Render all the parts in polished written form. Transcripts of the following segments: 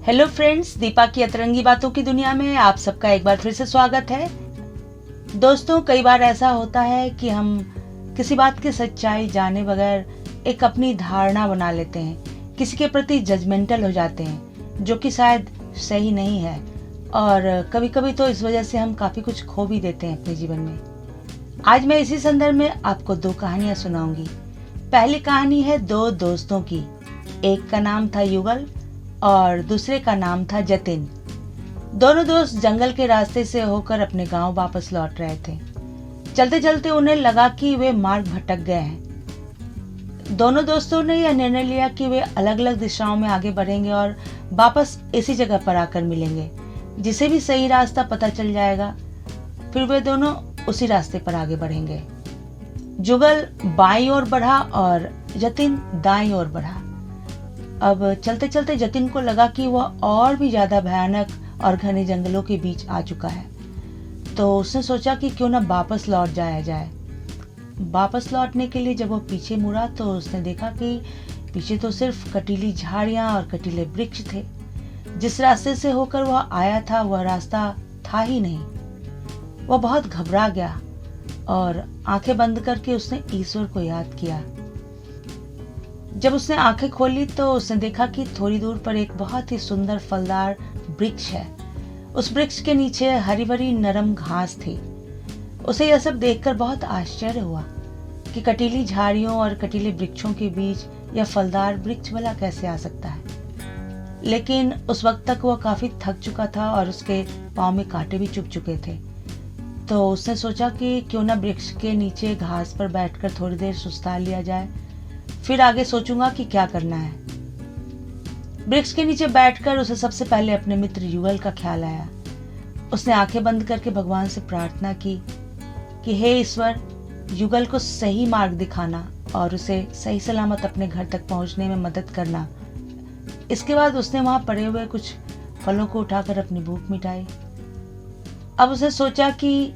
Hello friends, Deepa की अतरंगी बातों की दुनिया में आप सबका एक बार फिर से स्वागत है। दोस्तों, कई बार ऐसा होता है कि हम किसी बात की सच्चाई जाने बगैर एक अपनी धारणा बना लेते हैं, किसी के प्रति जजमेंटल हो जाते हैं, जो कि शायद सही नहीं है। और कभी कभी तो इस वजह से हम काफ़ी कुछ खो भी देते हैं अपने जीवन में। आज मैं इसी संदर्भ में आपको दो कहानियां सुनाऊंगी। पहली कहानी है दो दोस्तों की। एक का नाम था युगल और दूसरे का नाम था जतिन। दोनों दोस्त जंगल के रास्ते से होकर अपने गांव वापस लौट रहे थे। चलते चलते उन्हें लगा कि वे मार्ग भटक गए हैं। दोनों दोस्तों ने यह निर्णय लिया कि वे अलग अलग दिशाओं में आगे बढ़ेंगे और वापस इसी जगह पर आकर मिलेंगे। जिसे भी सही रास्ता पता चल जाएगा, फिर वे दोनों उसी रास्ते पर आगे बढ़ेंगे। जुगल बाईं ओर बढ़ा और जतिन दाईं ओर बढ़ा। अब चलते चलते जतिन को लगा कि वह और भी ज्यादा भयानक और घने जंगलों के बीच आ चुका है। तो उसने सोचा कि क्यों ना वापस लौट जाया जाए। वापस लौटने के लिए जब वह पीछे मुड़ा तो उसने देखा कि पीछे तो सिर्फ कटीली झाड़ियां और कटीले वृक्ष थे। जिस रास्ते से होकर वह आया था वह रास्ता था ही नहीं। वह बहुत घबरा गया और आंखें बंद करके उसने ईश्वर को याद किया। जब उसने आंखें खोली तो उसने देखा कि थोड़ी दूर पर एक बहुत ही सुंदर फलदार वृक्ष है। उस वृक्ष के नीचे हरी भरी नरम घास थी। उसे यह सब देखकर बहुत आश्चर्य हुआ कि कटीली झाड़ियों और कटीले वृक्षों के बीच यह फलदार वृक्ष भला कैसे आ सकता है। लेकिन उस वक्त तक वह काफी थक चुका था और उसके पांव में कांटे भी चुभ चुके थे। तो उसने सोचा कि क्यों ना वृक्ष के नीचे घास पर बैठकर थोड़ी देर सुस्ता लिया जाए, फिर आगे सोचूंगा कि क्या करना है। वृक्ष के नीचे बैठकर उसे सबसे पहले अपने मित्र युगल का ख्याल आया। उसने आंखें बंद करके भगवान से प्रार्थना की कि हे ईश्वर, युगल को सही मार्ग दिखाना और उसे सही सलामत अपने घर तक पहुंचने में मदद करना। इसके बाद उसने वहां पड़े हुए कुछ फलों को उठाकर अपनी भूख मिटाई। अब उसने सोचा कि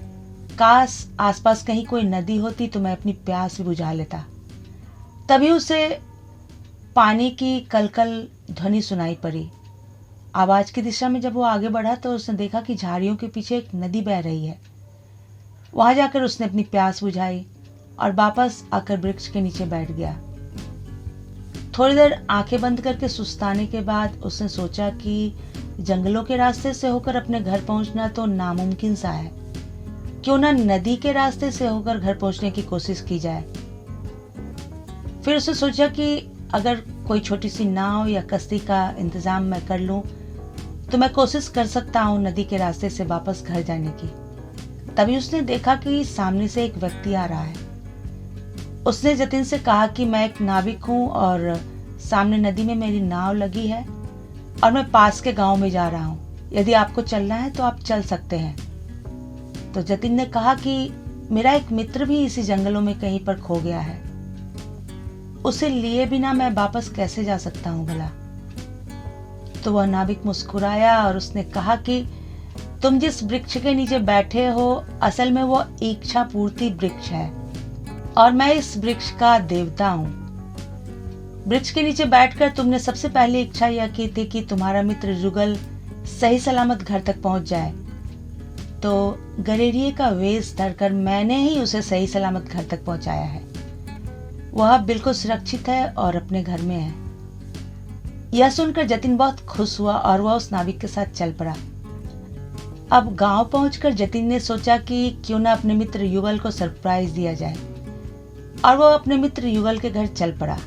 काश आसपास कहीं कोई नदी होती तो मैं अपनी प्यास भी बुझा लेता। तभी उसे पानी की कलकल ध्वनि सुनाई पड़ी। आवाज की दिशा में जब वो आगे बढ़ा तो उसने देखा कि झाड़ियों के पीछे एक नदी बह रही है। वहां जाकर उसने अपनी प्यास बुझाई और वापस आकर वृक्ष के नीचे बैठ गया। थोड़ी देर आंखें बंद करके सुस्ताने के बाद उसने सोचा कि जंगलों के रास्ते से होकर अपने घर पहुंचना तो नामुमकिन सा है। क्यों ना नदी के रास्ते से होकर घर पहुंचने की कोशिश की जाए। फिर उसने सोचा कि अगर कोई छोटी सी नाव या कश्ती का इंतजाम मैं कर लूं तो मैं कोशिश कर सकता हूं नदी के रास्ते से वापस घर जाने की। तभी उसने देखा कि सामने से एक व्यक्ति आ रहा है। उसने जतिन से कहा कि मैं एक नाविक हूं और सामने नदी में मेरी नाव लगी है और मैं पास के गांव में जा रहा हूं। यदि आपको चलना है तो आप चल सकते हैं। तो जतिन ने कहा कि मेरा एक मित्र भी इसी जंगलों में कहीं पर खो गया है। उसे लिए बिना मैं वापस कैसे जा सकता हूं भला। तो वह नाविक मुस्कुराया और उसने कहा कि तुम जिस वृक्ष के नीचे बैठे हो असल में वो इच्छा पूर्ति वृक्ष है और मैं इस वृक्ष का देवता हूं। वृक्ष के नीचे बैठकर तुमने सबसे पहली इच्छा यह की थी कि तुम्हारा मित्र युगल सही सलामत घर तक पहुंच जाए। तो गलेरिये का वेश धरकर मैंने ही उसे सही सलामत घर तक पहुंचाया है। वह बिल्कुल सुरक्षित है और अपने घर में है। यह सुनकर जतिन बहुत खुश हुआ और वह उस नाविक के साथ चल पड़ा। अब गांव पहुंचकर जतिन ने सोचा कि क्यों ना अपने मित्र युगल को सरप्राइज दिया जाए और वह अपने मित्र युगल के घर चल पड़ा।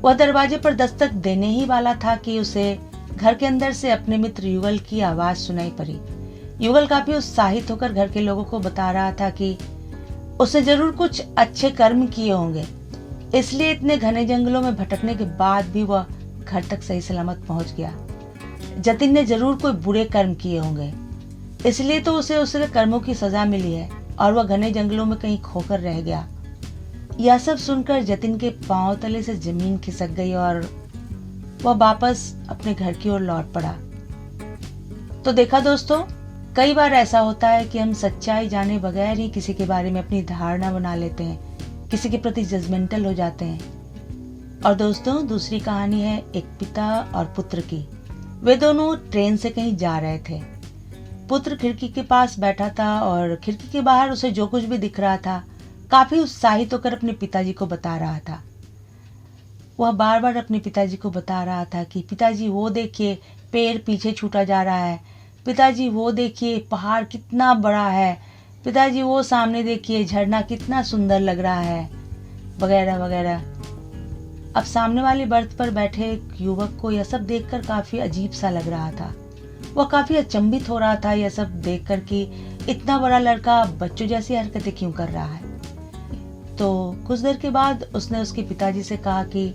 वह दरवाजे पर दस्तक देने ही वाला था कि उसे घर के अंदर से अपने मित्र युगल की आवाज सुनाई पड़ी। युगल काफी उत्साहित होकर घर के लोगों को बता रहा था कि उसने जरूर कुछ अच्छे कर्म किए होंगे, इसलिए इतने घने जंगलों में भटकने के बाद भी वह घर तक सही सलामत पहुंच गया। जतिन ने जरूर कोई बुरे कर्म किए होंगे, इसलिए तो उसे उसके कर्मों की सजा मिली है और वह घने जंगलों में कहीं खोकर रह गया। यह सब सुनकर जतिन के पांव तले से जमीन खिसक गई और वह वापस अपने घर की ओर लौट पड़ा। तो देखा दोस्तों, कई बार ऐसा होता है कि हम सच्चाई जाने बगैर ही किसी के बारे में अपनी धारणा बना लेते हैं, किसी के प्रति जजमेंटल हो जाते हैं। और दोस्तों, दूसरी कहानी है एक पिता और पुत्र की। वे दोनों ट्रेन से कहीं जा रहे थे। पुत्र खिड़की के पास बैठा था और खिड़की के बाहर उसे जो कुछ भी दिख रहा था काफी उत्साहित होकर अपने पिताजी को बता रहा था। वह बार बार अपने पिताजी को बता रहा था कि पिताजी वो देखिए, पेड़ पीछे छूटा जा रहा है, पिताजी वो देखिए, पहाड़ कितना बड़ा है, पिताजी वो सामने देखिए, झरना कितना सुंदर लग रहा है, वगैरह वगैरह। अब सामने वाली बर्थ पर बैठे एक युवक को यह सब देखकर काफी अजीब सा लग रहा था। वह काफी अचंभित हो रहा था यह सब देखकर कि इतना बड़ा लड़का बच्चों जैसी हरकतें क्यों कर रहा है। तो कुछ देर के बाद उसने उसके पिताजी से कहा कि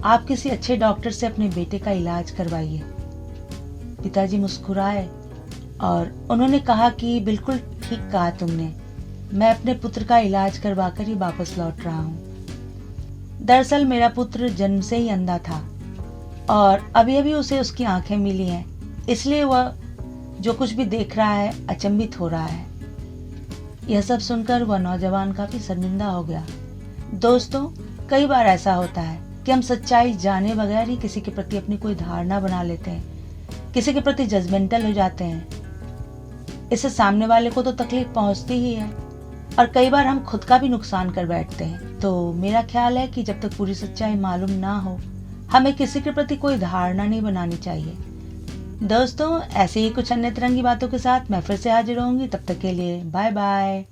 आप किसी अच्छे डॉक्टर से अपने बेटे का इलाज करवाइए। पिताजी मुस्कुराए और उन्होंने कहा कि बिल्कुल ठीक कहा तुमने, मैं अपने पुत्र का इलाज करवाकर ही वापस लौट रहा हूँ। दरअसल मेरा पुत्र जन्म से ही अंधा था और अभी अभी उसे उसकी आंखें मिली हैं, इसलिए वह जो कुछ भी देख रहा है अचंभित हो रहा है। यह सब सुनकर वह नौजवान काफी शर्मिंदा हो गया। दोस्तों, कई बार ऐसा होता है कि हम सच्चाई जाने बगैर ही किसी के प्रति अपनी कोई धारणा बना लेते हैं, किसी के प्रति जजमेंटल हो जाते हैं। इससे सामने वाले को तो तकलीफ पहुंचती ही है और कई बार हम खुद का भी नुकसान कर बैठते हैं। तो मेरा ख्याल है कि जब तक पूरी सच्चाई मालूम ना हो, हमें किसी के प्रति कोई धारणा नहीं बनानी चाहिए। दोस्तों, ऐसे ही कुछ अन्य तरंगी बातों के साथ मैं फिर से हाजिर होंगी। तब तक के लिए बाय बाय।